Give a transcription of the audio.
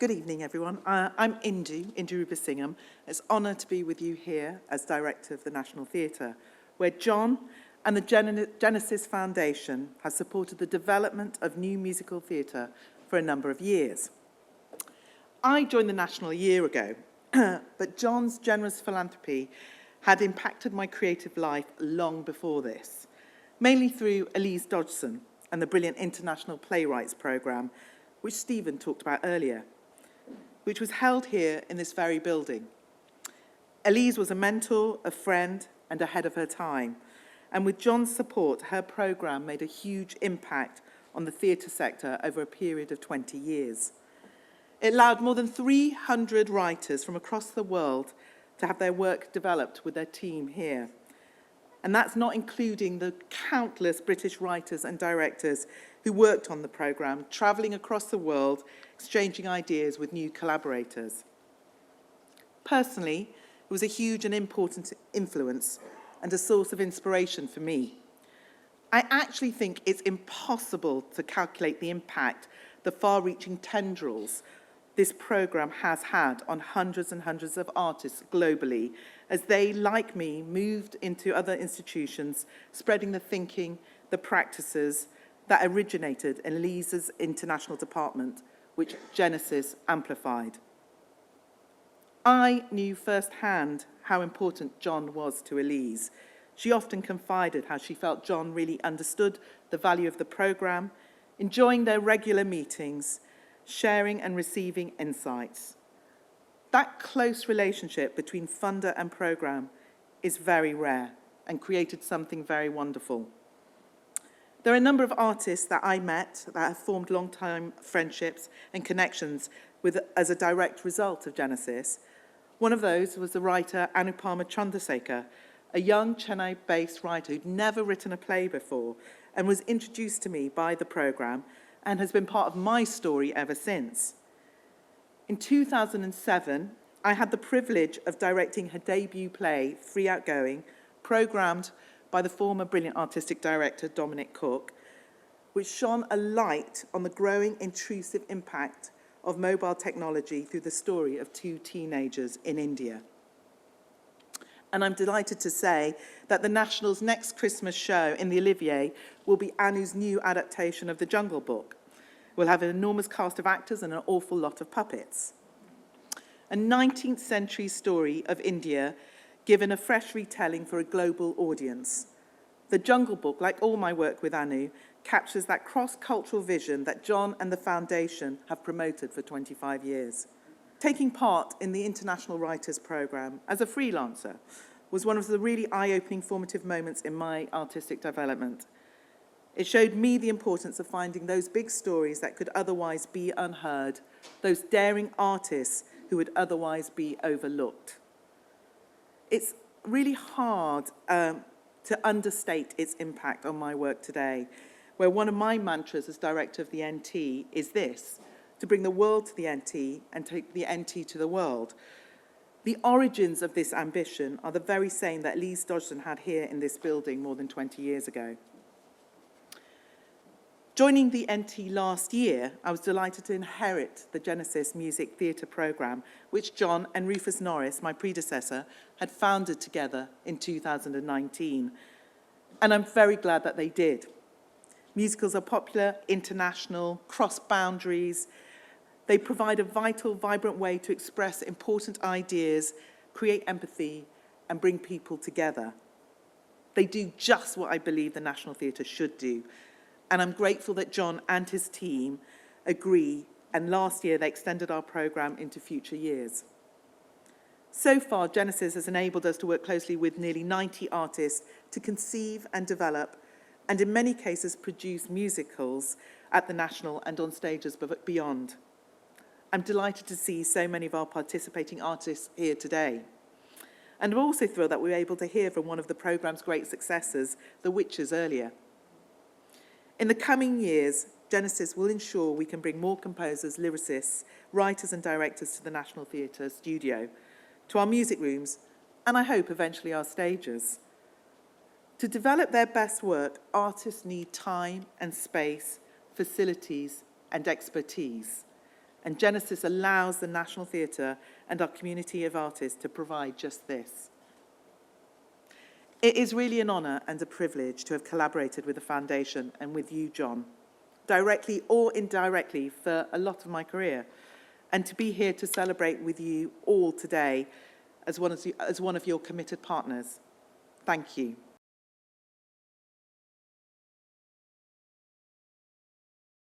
Good evening, everyone. I'm Indhu Rubasingham. It's an honour to be with you here as Director of the National Theatre, where John and the Genesis Foundation have supported the development of new musical theatre for a number of years. I joined the National a year ago, but John's generous philanthropy had impacted my creative life long before this, mainly through Elise Dodgson and the brilliant International Playwrights Programme, which Stephen talked about earlier, which was held here in this very building. Elise was a mentor, a friend, and ahead of her time. And with John's support, her programme made a huge impact on the theatre sector over a period of 20 years. It allowed more than 300 writers from across the world to have their work developed with their team here. And that's not including the countless British writers and directors who worked on the programme, travelling across the world, exchanging ideas with new collaborators. Personally, it was a huge and important influence and a source of inspiration for me. I actually think it's impossible to calculate the impact, the far-reaching tendrils this programme has had on hundreds and hundreds of artists globally as they, like me, moved into other institutions, spreading the thinking, the practices that originated in Elise's international department, which Genesis amplified. I knew firsthand how important John was to Elise. She often confided how she felt John really understood the value of the programme, enjoying their regular meetings, sharing and receiving insights. That close relationship between funder and programme is very rare and created something very wonderful. There are a number of artists that I met that have formed long-time friendships and connections with as a direct result of Genesis. One of those was the writer Anupama Chandrasekhar, a young Chennai-based writer who'd never written a play before and was introduced to me by the programme and has been part of my story ever since. In 2007, I had the privilege of directing her debut play, Free Outgoing, programmed by the former brilliant artistic director Dominic Cook, which shone a light on the growing intrusive impact of mobile technology through the story of two teenagers in India. And I'm delighted to say that the National's next Christmas show in the Olivier will be Anu's new adaptation of The Jungle Book. We'll have an enormous cast of actors and an awful lot of puppets. A 19th century story of India given a fresh retelling for a global audience. The Jungle Book, like all my work with Anu, captures that cross-cultural vision that John and the Foundation have promoted for 25 years. Taking part in the International Writers Programme as a freelancer was one of the really eye-opening formative moments in my artistic development. It showed me the importance of finding those big stories that could otherwise be unheard, those daring artists who would otherwise be overlooked. It's really hard to understate its impact on my work today, where one of my mantras as director of the NT is this: to bring the world to the NT and take the NT to the world. The origins of this ambition are the very same that Elise Dodgson had here in this building more than 20 years ago. Joining the NT last year, I was delighted to inherit the Genesis Music Theatre programme, which John and Rufus Norris, my predecessor, had founded together in 2019. And I'm very glad that they did. Musicals are popular, international, cross boundaries. They provide a vital, vibrant way to express important ideas, create empathy, and bring people together. They do just what I believe the National Theatre should do. And I'm grateful that John and his team agree, and last year they extended our programme into future years. So far, Genesis has enabled us to work closely with nearly 90 artists to conceive and develop, and in many cases produce musicals at the National and on stages beyond. I'm delighted to see so many of our participating artists here today. And I'm also thrilled that we were able to hear from one of the programme's great successors, The Witches, earlier. In the coming years, Genesis will ensure we can bring more composers, lyricists, writers and directors to the National Theatre studio, to our music rooms, and I hope eventually our stages. To develop their best work, artists need time and space, facilities and expertise. and Genesis allows the National Theatre and our community of artists to provide just this. It is really an honour and a privilege to have collaborated with the Foundation and with you, John, directly or indirectly for a lot of my career, and to be here to celebrate with you all today as one of your committed partners. Thank you.